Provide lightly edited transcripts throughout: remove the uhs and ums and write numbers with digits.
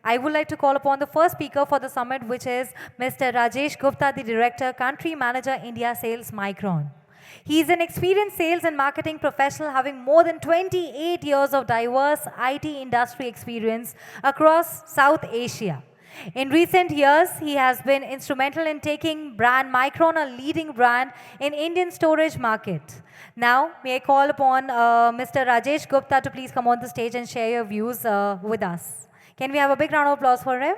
I would like to call upon the first speaker for the summit, which is Mr. Rajesh Gupta, the Director, Country Manager, India Sales, Micron. He is an experienced sales and marketing professional having more than 28 years of diverse IT industry experience across South Asia. In recent years, he has been instrumental in taking brand Micron, a leading brand in Indian storage market. Now, may I call upon Mr. Rajesh Gupta to please come on the stage and share your views with us. Can we have a big round of applause for him?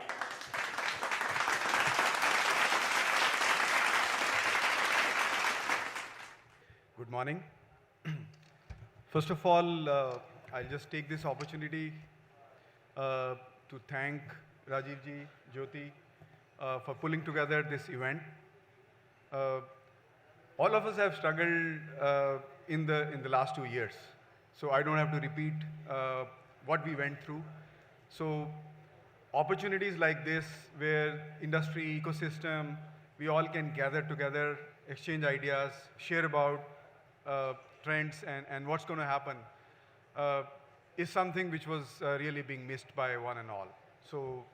Good morning. First of all, I'll just take this opportunity to thank Rajiv ji, Jyoti for pulling together this event. All of us have struggled in the last 2 years, so I don't have to repeat what we went through. So opportunities like this, where industry, ecosystem, we all can gather together, exchange ideas, share about trends and what's going to happen, is something which was really being missed by one and all. So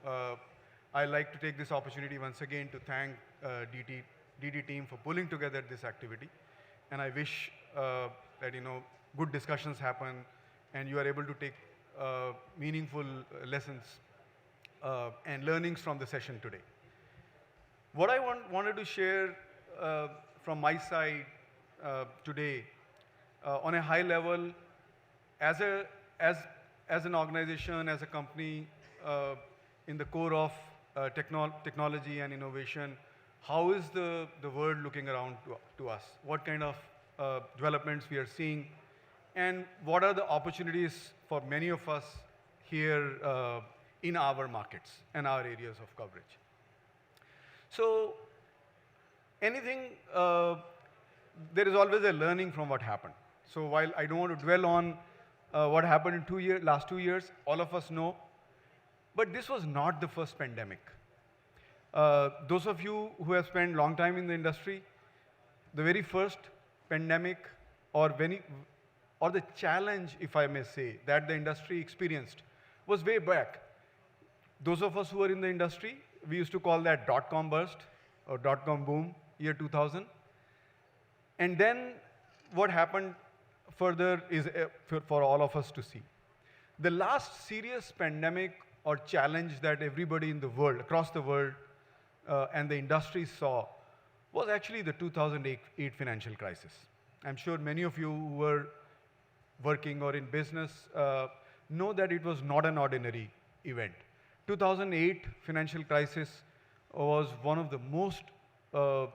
I'd like to take this opportunity once again to thank DT team for pulling together this activity. And I wish that good discussions happen and you are able to take meaningful lessons and learnings from the session today. What I wanted to share from my side today, on a high level, as an organization, as a company, in the core of technology and innovation, how is the world looking around to us? What kind of developments we are seeing? And what are the opportunities for many of us here in our markets and our areas of coverage? So anything, there is always a learning from what happened. So while I don't want to dwell on what happened in last 2 years, all of us know, but this was not the first pandemic. Those of you who have spent long time in the industry, the very first pandemic or the challenge, if I may say, that the industry experienced was way back. Those of us who were in the industry, we used to call that dot-com burst or dot-com boom, year 2000. And then what happened further is for all of us to see. The last serious pandemic or challenge that everybody in the world, across the world, and the industry saw was actually the 2008 financial crisis. I'm sure many of you who were working or in business know that it was not an ordinary event. 2008 financial crisis was one of the most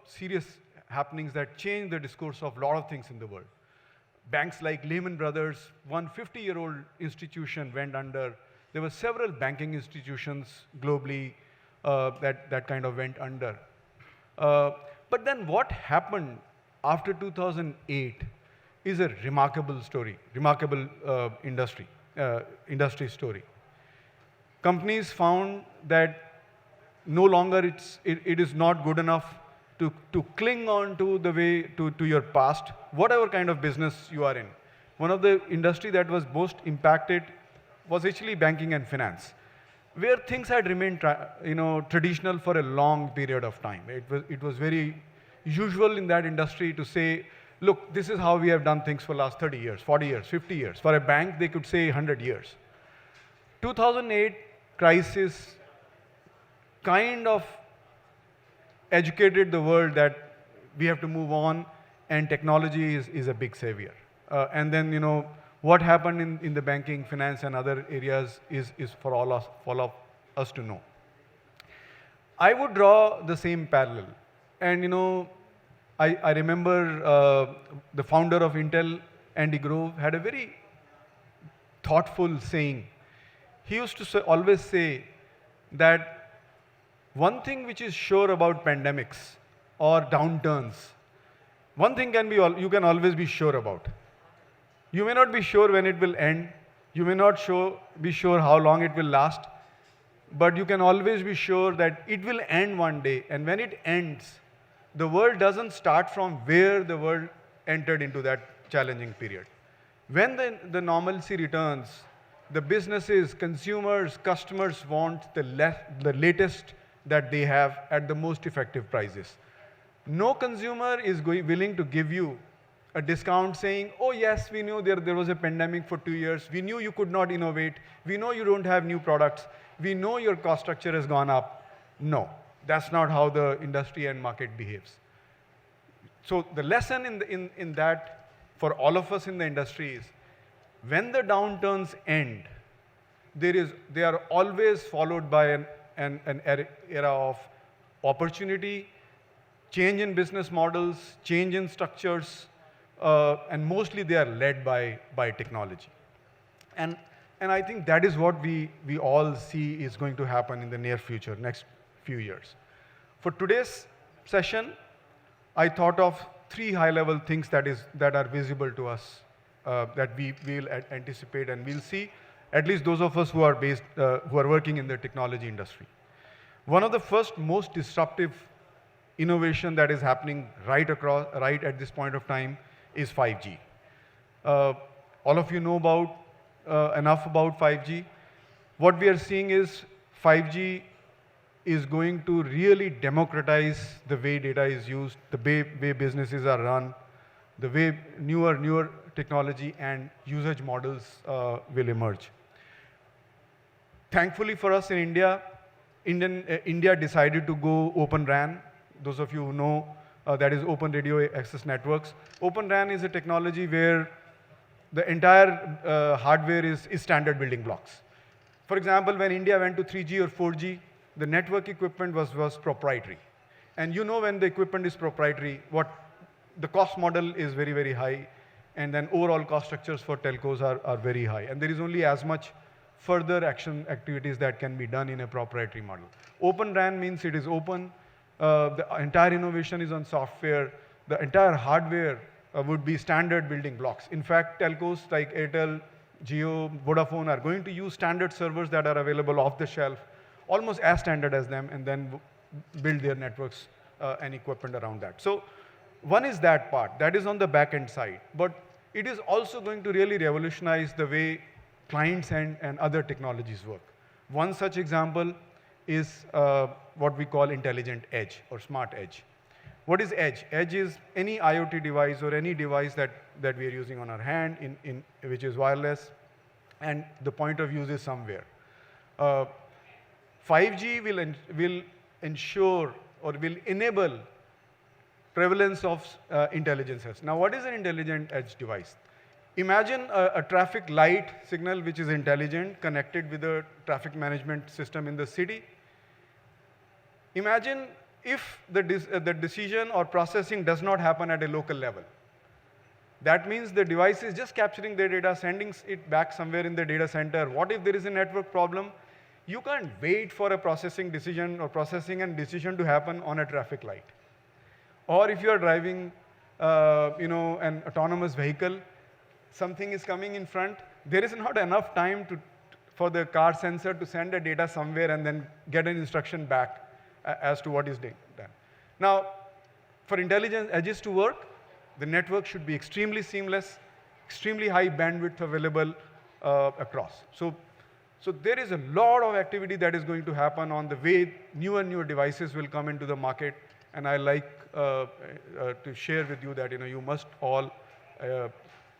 serious happenings that changed the discourse of a lot of things in the world. Banks like Lehman Brothers, one 50-year-old institution, went under. There were several banking institutions globally that kind of went under. But then what happened after 2008 is a remarkable story, remarkable industry story. Companies found that no longer it is not good enough to cling on to the way to your past, whatever kind of business you are in. One of the industry that was most impacted was actually banking and finance, where things had remained traditional for a long period of time. It was very usual in that industry to say, look, this is how we have done things for the last 30 years, 40 years, 50 years. For a bank, they could say 100 years. 2008 crisis kind of educated the world that we have to move on and technology is a big savior. And then, what happened in the banking, finance and other areas is for all of us to know. I would draw the same parallel. And, I remember the founder of Intel, Andy Grove, had a very thoughtful saying. He used to always say that one thing which is sure about pandemics or downturns, one thing you can always be sure about. You may not be sure when it will end. You may not be sure how long it will last. But you can always be sure that it will end one day. And when it ends, the world doesn't start from where the world entered into that challenging period. When the normalcy returns, The businesses, consumers, customers want the latest that they have at the most effective prices. No consumer is willing to give you a discount saying, oh yes, we knew there was a pandemic for 2 years. We knew you could not innovate. We know you don't have new products. We know your cost structure has gone up. No, that's not how the industry and market behaves. So the lesson in that for all of us in the industry is, when the downturns end, they are always followed by an era of opportunity, change in business models, change in structures, and mostly they are led by technology. And I think that is what we all see is going to happen in the near future, next few years. For today's session, I thought of 3 high-level things that are visible to us, that we will anticipate and we'll see, at least those of us who are working in the technology industry. One of the first most disruptive innovation that is happening right at this point of time is 5G. All of you know enough about 5G. What we are seeing is 5G is going to really democratize the way data is used, the way businesses are run, the way newer technology and usage models will emerge. Thankfully for us in India, India decided to go Open RAN. Those of you who know, that is Open Radio Access Networks. Open RAN is a technology where the entire hardware is standard building blocks. For example, when India went to 3G or 4G, the network equipment was proprietary. And you know, when the equipment is proprietary, the cost model is very, very high, and then overall cost structures for telcos are very high. And there is only as much further activities that can be done in a proprietary model. Open RAN means it is open. The entire innovation is on software. The entire hardware would be standard building blocks. In fact, telcos like Airtel, Jio, Vodafone are going to use standard servers that are available off the shelf, almost as standard as them, and then build their networks and equipment around that. So one is that part. That is on the back-end side. But it is also going to really revolutionize the way clients and other technologies work. One such example is what we call intelligent edge or smart edge. What is edge? Edge is any IoT device or any device that we are using on our hand, which is wireless, and the point of use is somewhere. 5G will ensure or will enable prevalence of intelligence edge. Now, what is an intelligent edge device? Imagine a traffic light signal which is intelligent, connected with a traffic management system in the city. Imagine if the decision or processing does not happen at a local level. That means the device is just capturing the data, sending it back somewhere in the data center. What if there is a network problem? You can't wait for a processing and decision to happen on a traffic light. Or if you are driving an autonomous vehicle, something is coming in front, there is not enough time for the car sensor to send the data somewhere and then get an instruction back as to what is done. Now, for intelligent edges to work, the network should be extremely seamless, extremely high bandwidth available across. So there is a lot of activity that is going to happen on the way newer devices will come into the market, and I like to share with you that you must all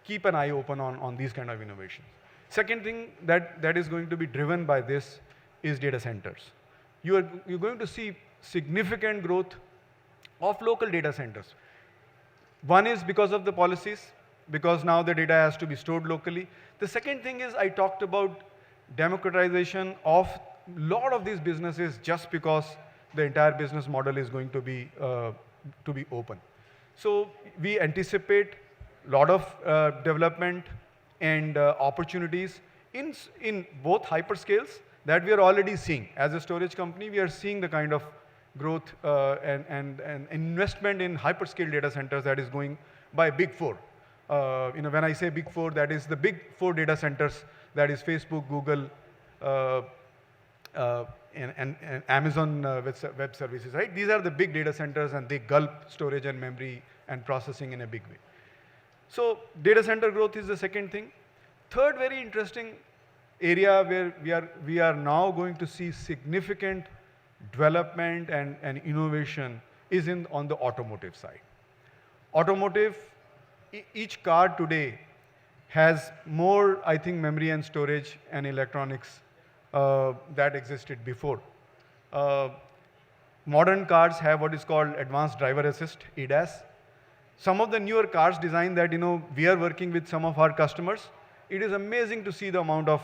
keep an eye open on these kind of innovations. Second thing that is going to be driven by this is data centers. You're going to see significant growth of local data centers. One is because of the policies, because now the data has to be stored locally. The second thing is I talked about democratization of a lot of these businesses just because the entire business model is going to be open. So we anticipate a lot of development and opportunities in both hyperscales that we are already seeing. As a storage company, we are seeing the kind of growth and investment in hyperscale data centers that is going by Big Four. When I say Big Four, that is the Big Four data centers, that is Facebook, Google, and Amazon Web Services, right? These are the big data centers, and they gulp storage and memory and processing in a big way. So data center growth is the second thing. Third very interesting area where we are now going to see significant development and innovation is on the automotive side. Automotive, each car today has more, I think, memory and storage and electronics that existed before. Uh, Modern cars have what is called advanced driver assist, ADAS. Some of the newer cars design that we are working with some of our customers. It is amazing to see the amount of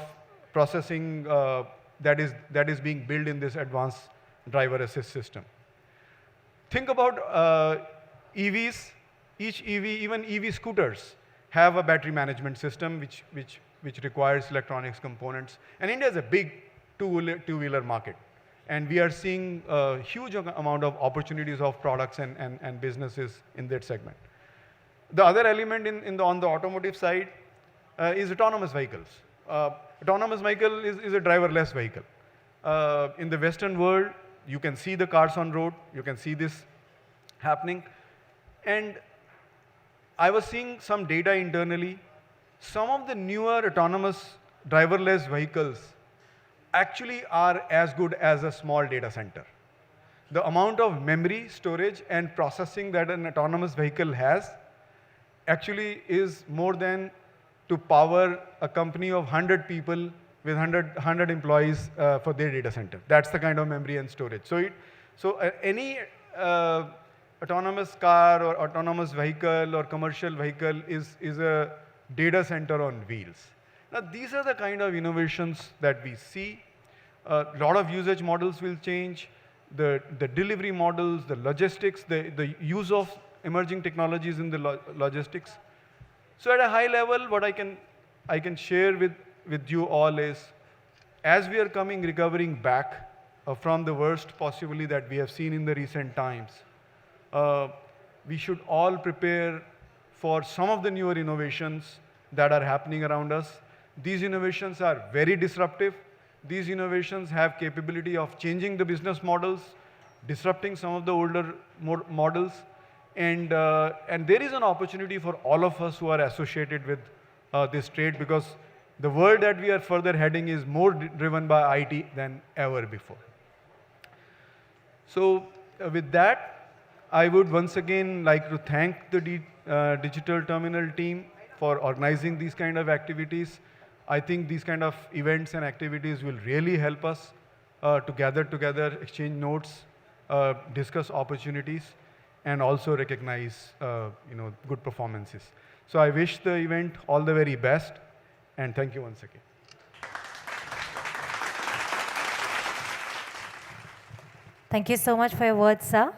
processing that is being built in this advanced driver assist system. Think about EVs. Each EV, even EV scooters, have a battery management system which requires electronics components. And India is a big two-wheeler market. And we are seeing a huge amount of opportunities of products and businesses in that segment. The other element on the automotive side is autonomous vehicles. Autonomous vehicle is a driverless vehicle. In the Western world, you can see the cars on road. You can see this happening. And I was seeing some data internally. Some of the newer autonomous driverless vehicles actually are as good as a small data center. The amount of memory, storage, and processing that an autonomous vehicle has actually is more than to power a company of 100 people with 100 employees for their data center. That's the kind of memory and storage. So any autonomous car or autonomous vehicle or commercial vehicle is a data center on wheels. Now, these are the kind of innovations that we see. A lot of usage models will change. The delivery models, the logistics, the use of emerging technologies in the logistics. So at a high level, what I can share with you all is, as we are recovering back from the worst possibly that we have seen in the recent times, we should all prepare for some of the newer innovations that are happening around us. These innovations are very disruptive. These innovations have capability of changing the business models, disrupting some of the older models, and there is an opportunity for all of us who are associated with this trade, because the world that we are further heading is more driven by IT than ever before. So with that, I would once again like to thank the Digital Terminal team for organizing these kind of activities. I think these kind of events and activities will really help us to gather together, exchange notes, discuss opportunities, and also recognize good performances. So I wish the event all the very best, and thank you once again. Thank you so much for your words, sir.